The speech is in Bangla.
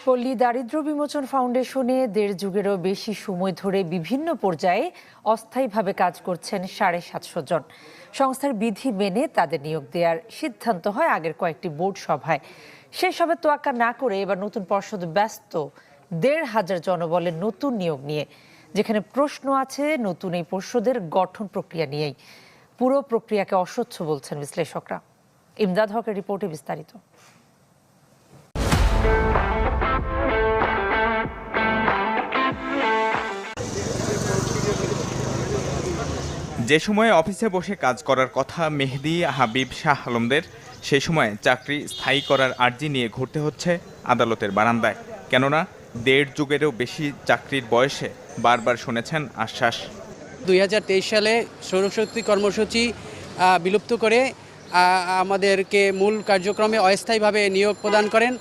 পল্লী দারিদ্র্য বিমোচন ফাউন্ডেশনে ১.৫ যুগেরও বেশি সময় ধরে বিভিন্ন পর্যায়ে অস্থায়ীভাবে কাজ করছেন ৭৫০ জন। সংস্থার বিধি মেনে তাদের নিয়োগ দেওয়ার সিদ্ধান্ত হয় আগের কয়েকটি বোর্ড সভায়। সেই সবে তোয়াক্কা না করে এবার নতুন পর্ষদ ব্যস্ত ১৫০০ জনবলের নতুন নিয়োগ নিয়ে, যেখানে প্রশ্ন আছে নতুন এই পর্ষদের গঠন প্রক্রিয়া নিয়েই। পুরো প্রক্রিয়াকে অস্বচ্ছ বলছেন বিশ্লেষকরা। ইমদাদ হকের রিপোর্টে বিস্তারিত। যে সময়ে অফিসে বসে কাজ করার কথা মেহেদী হাবিব শাহ আলমদের, সেই সময়ে চাকরি স্থায়ী করার আর্জি নিয়ে ঘুরতে হচ্ছে আদালতের বারান্দায়। কেননা ১.৫ যুগেরও বেশি চাকরির বয়সে বারবার শুনেছেন আশ্বাস। ২০২৩ সালে সৌরশক্তি কর্মসূচি বিলুপ্ত করে আমাদেরকে মূল কার্যক্রমে অস্থায়ীভাবে নিয়োগ প্রদান করেন।